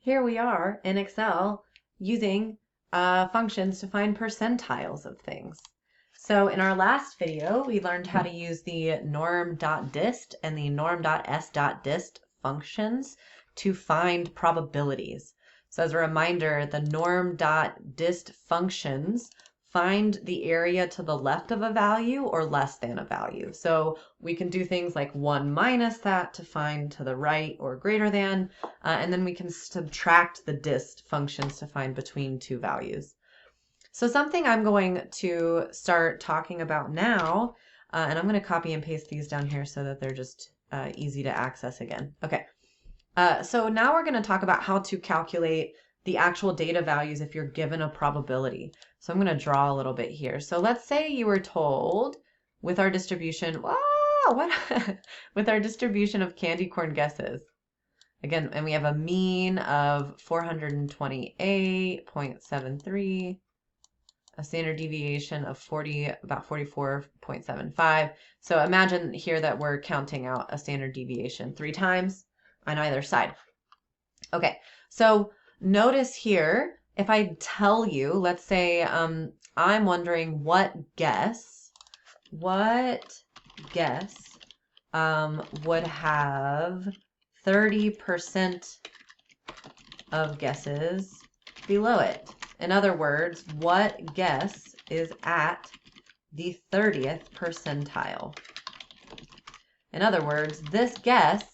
Here we are in Excel using functions to find percentiles of things. So in our last video, we learned how to use the norm.dist and the norm.s.dist functions to find probabilities. So as a reminder, the norm.dist functions find the area to the left of a value or less than a value. So we can do things like 1 minus that to find to the right or greater than, and then we can subtract the dist functions to find between two values. So something I'm going to start talking about now, and I'm going to copy and paste these down here so that they're just easy to access again. Okay, so now we're going to talk about how to calculate the actual data values if you're given a probability. So I'm going to draw a little bit here. So let's say you were told with our distribution, with our distribution of candy corn guesses. Again, and we have a mean of 428.73, a standard deviation of about 44.75. So imagine here that we're counting out a standard deviation 3 times on either side. Okay, so notice here, if I tell you, let's say I'm wondering what guess would have 30% of guesses below it. In other words, what guess is at the 30th percentile? In other words, this guess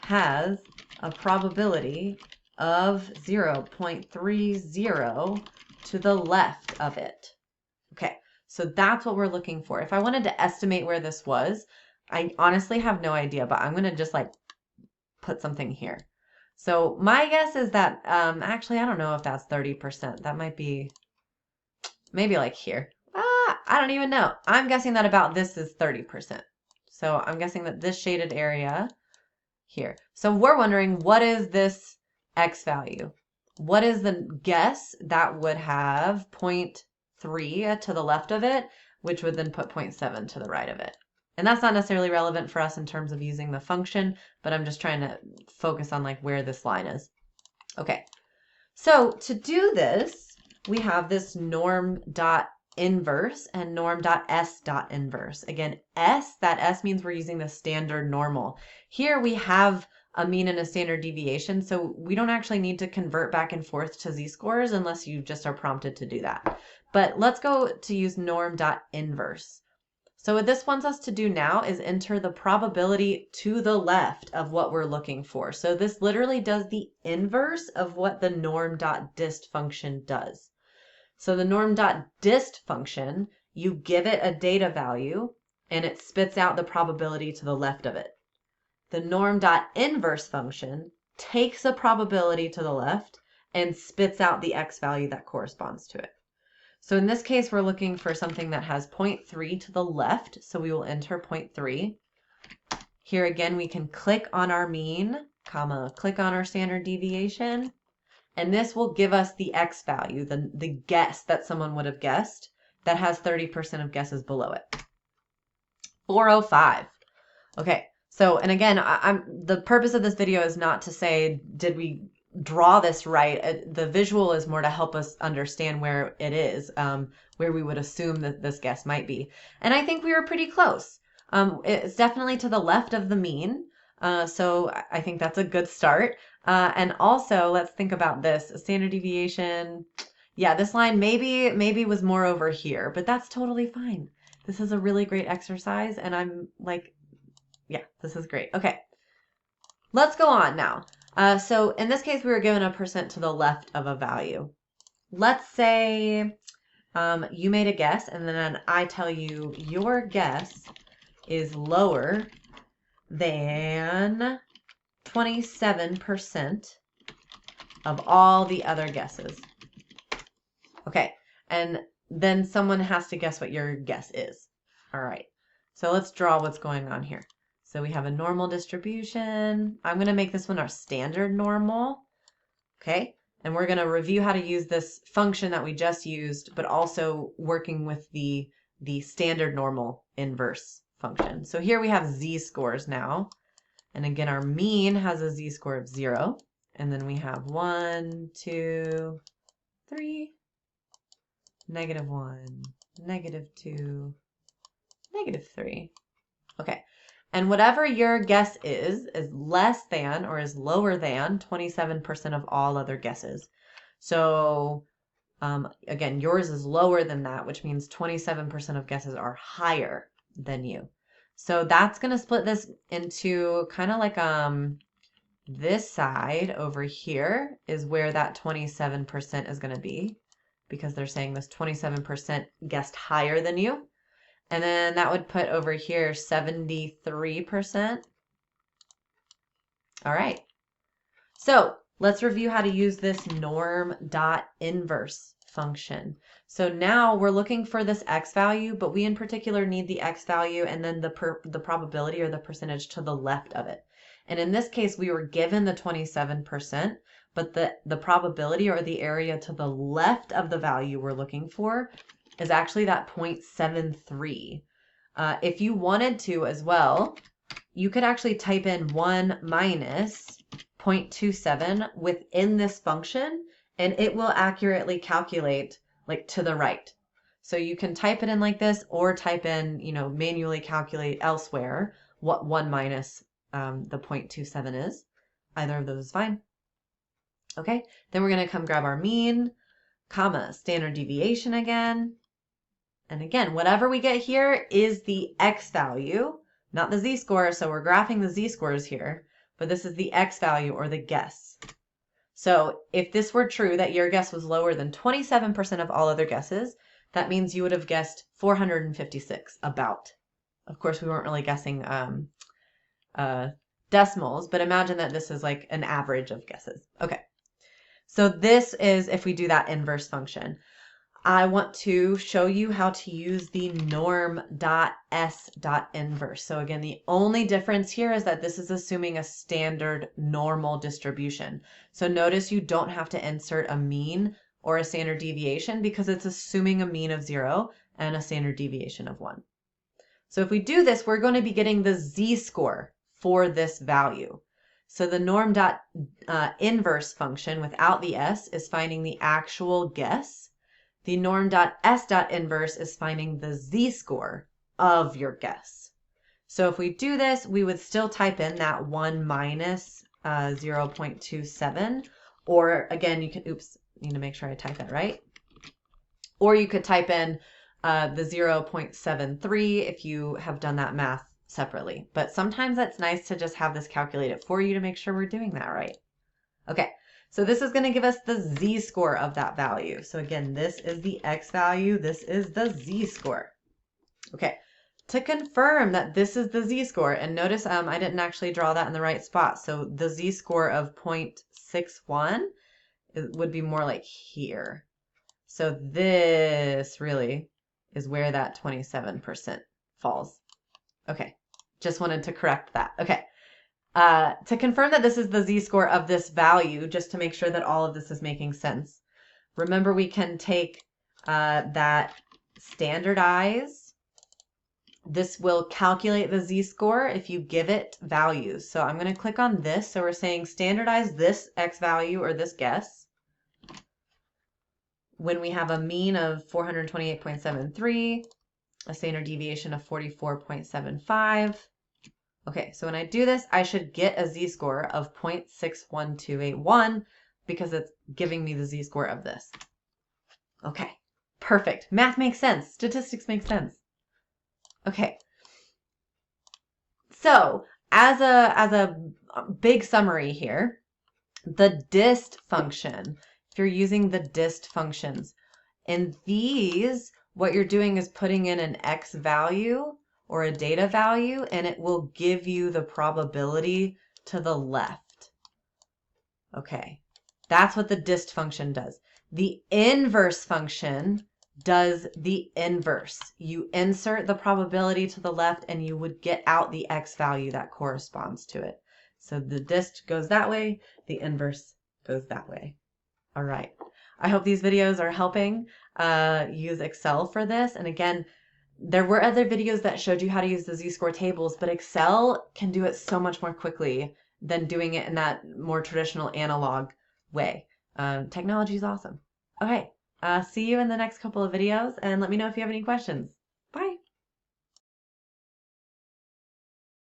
has a probability of 0.30 to the left of it. Okay, so that's what we're looking for. If I wanted to estimate where this was, I honestly have no idea, but I'm going to just like put something here. So my guess is that, actually, I don't know if that's 30%. That might be maybe like here. I don't even know. I'm guessing that about this is 30%. So I'm guessing that this shaded area here. So we're wondering, what is this X value? What is the guess that would have 0.3 to the left of it, which would then put 0.7 to the right of it? And that's not necessarily relevant for us in terms of using the function, but I'm just trying to focus on like where this line is. Okay, so to do this, we have this norm.inverse and norm.s.inverse. Again, that S means we're using the standard normal. Here we have a mean and a standard deviation, so we don't actually need to convert back and forth to z-scores unless you just are prompted to do that. But let's go to use norm.inverse. So what this wants us to do now is enter the probability to the left of what we're looking for. So this literally does the inverse of what the norm.dist function does. So the norm.dist function, you give it a data value and it spits out the probability to the left of it. The norm.inverse function takes a probability to the left and spits out the X value that corresponds to it. So in this case, we're looking for something that has 0.3 to the left. So we will enter 0.3. Here again, we can click on our mean, click on our standard deviation. And this will give us the X value, the guess that someone would have guessed that has 30% of guesses below it. 405. Okay, so, and again, the purpose of this video is not to say, did we draw this right? The visual is more to help us understand where it is, where we would assume that this guess might be. And I think we were pretty close. It's definitely to the left of the mean. So I think that's a good start. And also, let's think about this. A standard deviation. Yeah, this line maybe was more over here, but that's totally fine. This is a really great exercise, and I'm like, yeah, this is great. Okay, let's go on now. So in this case, we were given a percent to the left of a value. Let's say you made a guess, and then I tell you your guess is lower than 27% of all the other guesses. Okay, and then someone has to guess what your guess is. All right, so let's draw what's going on here. So we have a normal distribution. I'm going to make this one our standard normal. Okay, and we're going to review how to use this function that we just used, but also working with the standard normal inverse function. So here we have z-scores now. And again, our mean has a z-score of 0. And then we have 1, 2, 3, -1, -2, -3. Okay. And whatever your guess is less than or is lower than 27% of all other guesses. So again, yours is lower than that, which means 27% of guesses are higher than you. So that's going to split this into kind of like this side over here is where that 27% is going to be, because they're saying this 27% guessed higher than you. And then that would put over here 73%. All right. So let's review how to use this norm.inverse function. So now we're looking for this x value, but we in particular need the x value and then the probability or the percentage to the left of it. And in this case, we were given the 27%, but the probability or the area to the left of the value we're looking for is actually that 0.73. If you wanted to as well, you could actually type in 1 minus 0.27 within this function, and it will accurately calculate like to the right. So you can type it in like this, or type in, manually calculate elsewhere what 1 minus the 0.27 is. Either of those is fine. Okay, then we're going to come grab our mean, comma, standard deviation again. And again, whatever we get here is the x value, not the z-score, so we're graphing the z-scores here, but this is the x value or the guess. So if this were true, that your guess was lower than 27% of all other guesses, that means you would have guessed 456 about. Of course, we weren't really guessing decimals, but imagine that this is like an average of guesses. Okay, so this is if we do that inverse function. I want to show you how to use the norm.s.inverse. So again, the only difference here is that this is assuming a standard normal distribution. So notice you don't have to insert a mean or a standard deviation because it's assuming a mean of 0 and a standard deviation of 1. So if we do this, we're going to be getting the z-score for this value. So the norm.inverse function without the s is finding the actual guess. The norm.s.inverse is finding the z-score of your guess. So if we do this, we would still type in that 1 minus 0.27, or again, you can, need to make sure I type that right. Or you could type in the 0.73 if you have done that math separately. But sometimes it's nice to just have this calculated for you to make sure we're doing that right. Okay. So this is going to give us the z-score of that value. So again, this is the x value. This is the z-score. Okay, to confirm that this is the z-score, and notice I didn't actually draw that in the right spot. So the z-score of 0.61 would be more like here. So this really is where that 27% falls. Okay, just wanted to correct that. Okay. To confirm that this is the z-score of this value, just to make sure that all of this is making sense, remember we can take that standardize. This will calculate the z-score if you give it values. So I'm going to click on this. So we're saying standardize this x value or this guess when we have a mean of 428.73, a standard deviation of 44.75. Okay, so when I do this, I should get a z-score of 0.61281 because it's giving me the z-score of this. Okay, perfect. Math makes sense. Statistics make sense. Okay. So as a big summary here, the dist function, if you're using the dist functions, in these, what you're doing is putting in an x value or a data value, and it will give you the probability to the left. Okay, that's what the dist function does. The inverse function does the inverse. You insert the probability to the left, and you would get out the x value that corresponds to it. So the dist goes that way, the inverse goes that way. All right. I hope these videos are helping use Excel for this. And again, there were other videos that showed you how to use the z-score tables, but Excel can do it so much more quickly than doing it in that more traditional analog way. Technology is awesome. Okay, see you in the next couple of videos, and let me know if you have any questions. Bye.